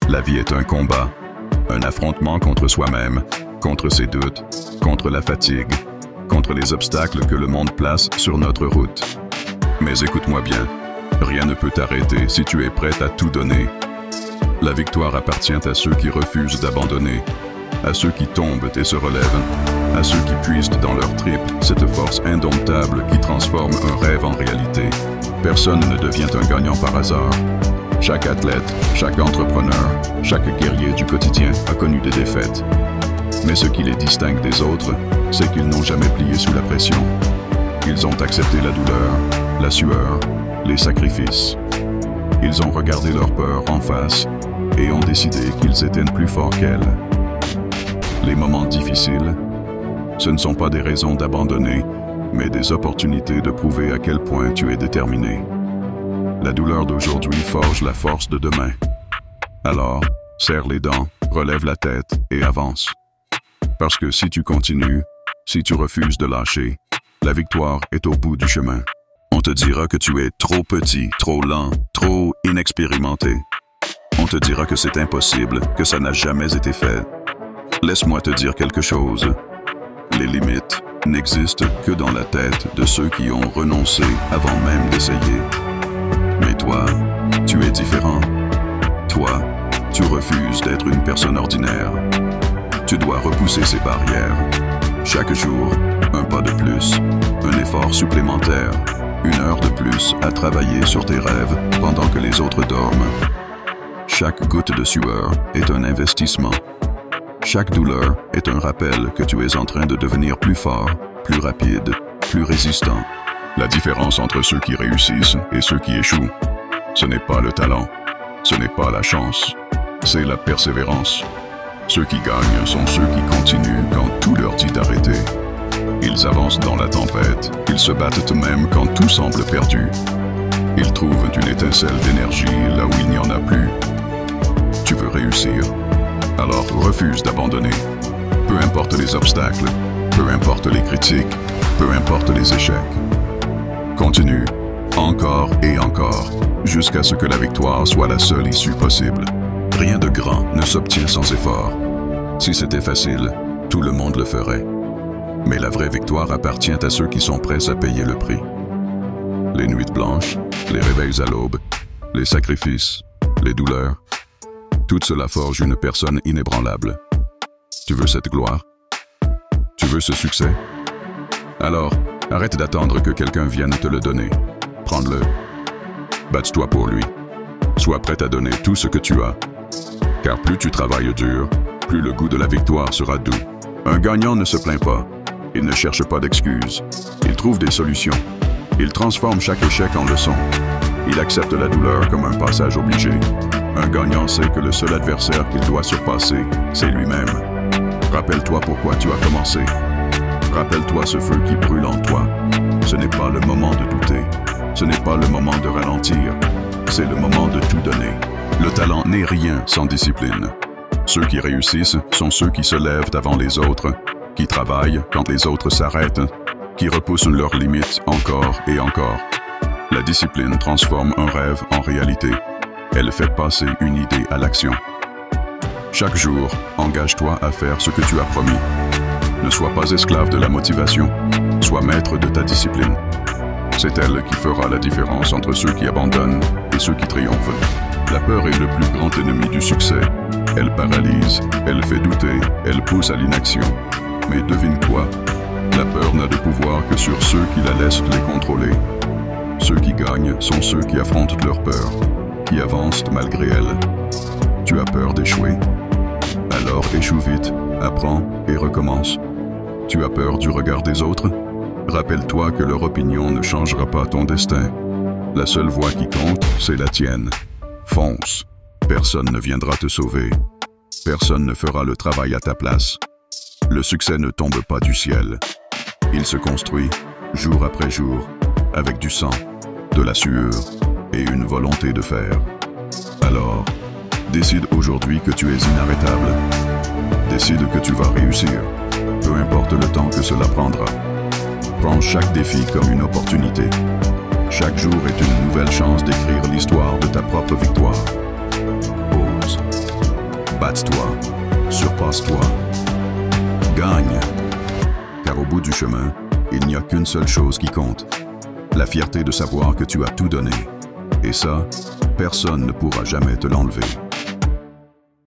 La vie est un combat, un affrontement contre soi-même, contre ses doutes, contre la fatigue, contre les obstacles que le monde place sur notre route. Mais écoute-moi bien, rien ne peut t'arrêter si tu es prête à tout donner. La victoire appartient à ceux qui refusent d'abandonner, à ceux qui tombent et se relèvent, à ceux qui puisent dans leur tripes cette force indomptable qui transforme un rêve en réalité. Personne ne devient un gagnant par hasard. Chaque athlète, chaque entrepreneur, chaque guerrier du quotidien a connu des défaites. Mais ce qui les distingue des autres, c'est qu'ils n'ont jamais plié sous la pression. Ils ont accepté la douleur, la sueur, les sacrifices. Ils ont regardé leur peur en face et ont décidé qu'ils étaient plus forts qu'elle. Les moments difficiles, ce ne sont pas des raisons d'abandonner, mais des opportunités de prouver à quel point tu es déterminé. La douleur d'aujourd'hui forge la force de demain. Alors, serre les dents, relève la tête et avance. Parce que si tu continues, si tu refuses de lâcher, la victoire est au bout du chemin. On te dira que tu es trop petit, trop lent, trop inexpérimenté. On te dira que c'est impossible, que ça n'a jamais été fait. Laisse-moi te dire quelque chose. Les limites n'existent que dans la tête de ceux qui ont renoncé avant même d'essayer. Mais toi, tu es différent. Toi, tu refuses d'être une personne ordinaire. Tu dois repousser ces barrières. Chaque jour, un pas de plus, un effort supplémentaire, une heure de plus à travailler sur tes rêves pendant que les autres dorment. Chaque goutte de sueur est un investissement. Chaque douleur est un rappel que tu es en train de devenir plus fort, plus rapide, plus résistant. La différence entre ceux qui réussissent et ceux qui échouent, ce n'est pas le talent, ce n'est pas la chance, c'est la persévérance. Ceux qui gagnent sont ceux qui continuent quand tout leur dit d'arrêter. Ils avancent dans la tempête, ils se battent même quand tout semble perdu. Ils trouvent une étincelle d'énergie là où il n'y en a plus. Tu veux réussir, alors refuse d'abandonner. Peu importe les obstacles, peu importe les critiques, peu importe les échecs. Continue, encore et encore, jusqu'à ce que la victoire soit la seule issue possible. Rien de grand ne s'obtient sans effort. Si c'était facile, tout le monde le ferait. Mais la vraie victoire appartient à ceux qui sont prêts à payer le prix. Les nuits blanches, les réveils à l'aube, les sacrifices, les douleurs, tout cela forge une personne inébranlable. Tu veux cette gloire? Tu veux ce succès? Alors, arrête d'attendre que quelqu'un vienne te le donner. Prends-le. Batte-toi pour lui. Sois prêt à donner tout ce que tu as. Car plus tu travailles dur, plus le goût de la victoire sera doux. Un gagnant ne se plaint pas. Il ne cherche pas d'excuses. Il trouve des solutions. Il transforme chaque échec en leçon. Il accepte la douleur comme un passage obligé. Un gagnant sait que le seul adversaire qu'il doit surpasser, c'est lui-même. Rappelle-toi pourquoi tu as commencé. Rappelle-toi ce feu qui brûle en toi. Ce n'est pas le moment de douter. Ce n'est pas le moment de ralentir. C'est le moment de tout donner. Le talent n'est rien sans discipline. Ceux qui réussissent sont ceux qui se lèvent avant les autres, qui travaillent quand les autres s'arrêtent, qui repoussent leurs limites encore et encore. La discipline transforme un rêve en réalité. Elle fait passer une idée à l'action. Chaque jour, engage-toi à faire ce que tu as promis. Ne sois pas esclave de la motivation, sois maître de ta discipline. C'est elle qui fera la différence entre ceux qui abandonnent et ceux qui triomphent. La peur est le plus grand ennemi du succès. Elle paralyse, elle fait douter, elle pousse à l'inaction. Mais devine quoi? La peur n'a de pouvoir que sur ceux qui la laissent les contrôler. Ceux qui gagnent sont ceux qui affrontent leur peur, qui avancent malgré elle. Tu as peur d'échouer? Alors échoue vite, apprends et recommence. Tu as peur du regard des autres? Rappelle-toi que leur opinion ne changera pas ton destin. La seule voie qui compte, c'est la tienne. Fonce. Personne ne viendra te sauver. Personne ne fera le travail à ta place. Le succès ne tombe pas du ciel. Il se construit, jour après jour, avec du sang, de la sueur et une volonté de faire. Alors, décide aujourd'hui que tu es inarrêtable. Décide que tu vas réussir, peu importe le temps que cela prendra. Prends chaque défi comme une opportunité. Chaque jour est une nouvelle chance d'écrire l'histoire de ta propre victoire. Ose. Batte-toi, surpasse-toi, gagne. Car au bout du chemin, il n'y a qu'une seule chose qui compte. La fierté de savoir que tu as tout donné. Et ça, personne ne pourra jamais te l'enlever.